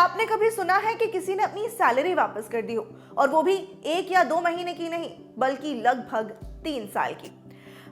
आपने कभी सुना है कि किसी ने अपनी सैलरी वापस कर दी हो, और वो भी 1 या 2 महीने की नहीं बल्कि लगभग 3 साल की?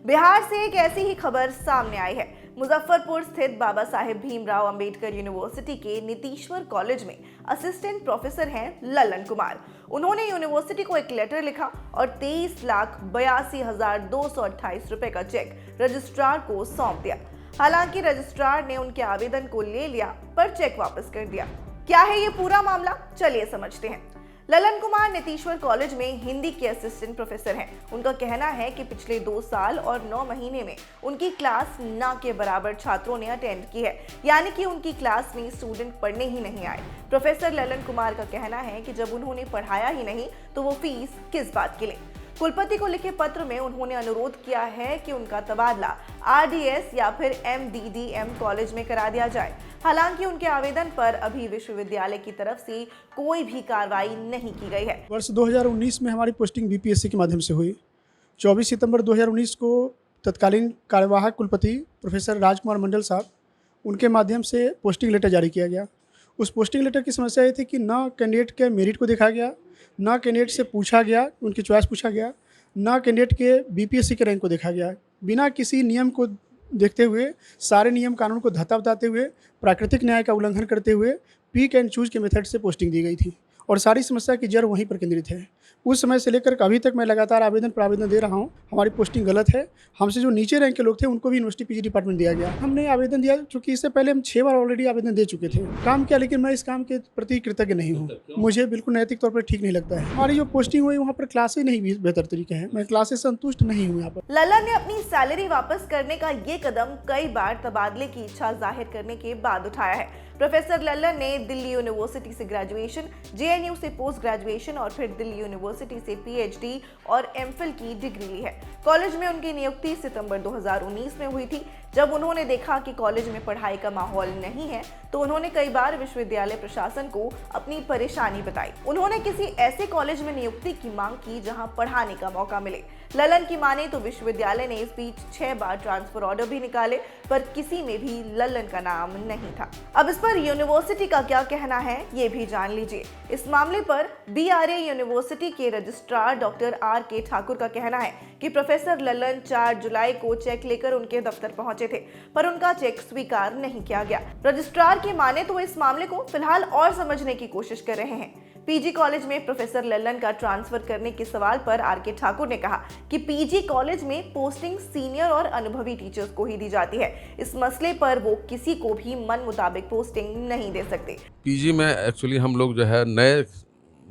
बिहार से एक ऐसी ही खबर सामने आई है। मुजफ्फरपुर स्थित बाबा साहेब भीमराव अंबेडकर यूनिवर्सिटी के नीतीश्वर कॉलेज में असिस्टेंट प्रोफेसर हैं ललन कुमार। उन्होंने यूनिवर्सिटी को एक लेटर लिखा और 23,82,228 रुपए का चेक रजिस्ट्रार को सौंप दिया। हालांकि रजिस्ट्रार ने उनके आवेदन को ले लिया पर चेक वापस कर दिया। क्या है ये पूरा मामला, चलिए समझते हैं। ललन कुमार नीतीश्वर कॉलेज में हिंदी के असिस्टेंट प्रोफेसर हैं। उनका कहना है कि पिछले 2 साल और 9 महीने में उनकी क्लास ना के बराबर छात्रों ने अटेंड की है, यानी कि उनकी क्लास में स्टूडेंट पढ़ने ही नहीं आए। प्रोफेसर ललन कुमार का कहना है कि जब उन्होंने पढ़ाया ही नहीं तो वो फीस किस बात की लें। कुलपति को लिखे पत्र में उन्होंने अनुरोध किया है कि उनका तबादला RDS या फिर MDDM कॉलेज में करा दिया जाए। हालांकि उनके आवेदन पर अभी विश्वविद्यालय की तरफ से कोई भी कार्रवाई नहीं की गई है। वर्ष 2019 में हमारी पोस्टिंग BPSC के माध्यम से हुई। 24 सितंबर 2019 को तत्कालीन कार्यवाहक कुलपति प्रोफेसर राजकुमार मंडल साहब, उनके माध्यम से पोस्टिंग लेटर जारी किया गया। उस पोस्टिंग लेटर की समस्या ये थी कि ना कैंडिडेट के मेरिट को देखा गया, ना कैंडिडेट से पूछा गया, उनकी चॉइस पूछा गया, ना कैंडिडेट के BPSC के रैंक को देखा गया। बिना किसी नियम को देखते हुए, सारे नियम कानून को धत्ता बताते हुए, प्राकृतिक न्याय का उल्लंघन करते हुए पिक एंड चूज के मेथड से पोस्टिंग दी गई थी और सारी समस्या की जड़ वहीं पर केंद्रित है। उस समय से लेकर अभी तक मैं लगातार आवेदन पर आवेदन दे रहा हूं। हमारी पोस्टिंग गलत है। हमसे जो नीचे रैंक के लोग थे उनको भी यूनिवर्सिटी PG डिपार्टमेंट दिया गया। हमने आवेदन दिया क्योंकि इससे पहले हम 6 बार ऑलरेडी आवेदन दे चुके थे। काम किया, लेकिन मैं इस काम के प्रति कृतज्ञ नहीं हूँ। मुझे बिल्कुल नैतिक तौर पर ठीक नहीं लगता है। हमारी जो पोस्टिंग हुई वहाँ पर क्लासेज नहीं बेहतर तरीके हैं। मैं क्लासेज संतुष्ट नहीं हूँ यहाँ पर। ललन ने अपनी सैलरी वापस करने का ये कदम कई बार तबादले की इच्छा जाहिर करने के बाद उठाया है। प्रोफेसर ललन ने दिल्ली यूनिवर्सिटी से ग्रेजुएशन, JNU से पोस्ट ग्रेजुएशन और फिर दिल्ली यूनिवर्सिटी से PhD और MPhil की डिग्री ली है। कॉलेज में उनकी नियुक्ति सितंबर 2019 में हुई थी। जब उन्होंने देखा कि कॉलेज में पढ़ाई का माहौल नहीं है तो उन्होंने कई बार विश्वविद्यालय प्रशासन को अपनी परेशानी बताई। उन्होंने किसी ऐसे कॉलेज में नियुक्ति की मांग की जहां पढ़ाने का मौका मिले। ललन की माने तो विश्वविद्यालय ने इस बीच 6 बार ट्रांसफर ऑर्डर भी निकाले पर किसी में भी ललन का नाम नहीं था। अब इस पर यूनिवर्सिटी का क्या कहना है ये भी जान लीजिए। इस मामले पर BRA यूनिवर्सिटी के रजिस्ट्रार डॉक्टर RK ठाकुर का कहना है कि प्रोफेसर ललन 4 जुलाई को चेक लेकर उनके दफ्तर पहुंचे थे पर उनका चेक स्वीकार नहीं किया गया। रजिस्ट्रार की माने तो इस मामले को फिलहाल और समझने की कोशिश कर रहे हैं। PG कॉलेज में प्रोफेसर ललन का ट्रांसफर करने के सवाल पर RK ठाकुर ने कहा कि PG कॉलेज में पोस्टिंग सीनियर और अनुभवी टीचर्स को ही दी जाती है। इस मसले पर वो किसी को भी मन मुताबिक पोस्टिंग नहीं दे सकते। PG में एक्चुअली हम लोग जो है नए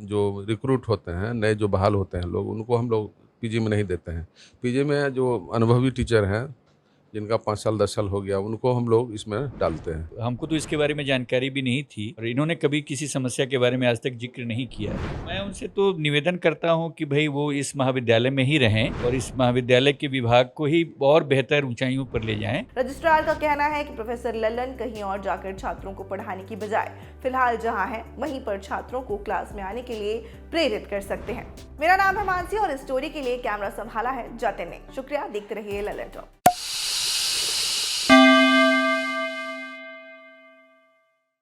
जो रिक्रूट होते हैं, नए जो बहाल होते हैं लोग, उनको हम लोग PG में नहीं देते हैं। PG में जो अनुभवी टीचर हैं जिनका 5 साल 10 साल हो गया, उनको हम लोग इसमें डालते हैं। हमको तो इसके बारे में जानकारी भी नहीं थी और इन्होंने कभी किसी समस्या के बारे में आज तक जिक्र नहीं किया है। मैं उनसे तो निवेदन करता हूं कि भाई वो इस महाविद्यालय में ही रहें और इस महाविद्यालय के विभाग को ही और बेहतर ऊंचाइयों पर ले जाएं। रजिस्ट्रार का कहना है कि प्रोफेसर ललन कहीं और जाकर छात्रों को पढ़ाने की बजाय फिलहाल जहाँ है वहीं पर छात्रों को क्लास में आने के लिए प्रेरित कर सकते हैं। मेरा नाम है मानसी और इस स्टोरी के लिए कैमरा संभाला है जतिन ने। शुक्रिया, देखते रहिए ललन टॉप।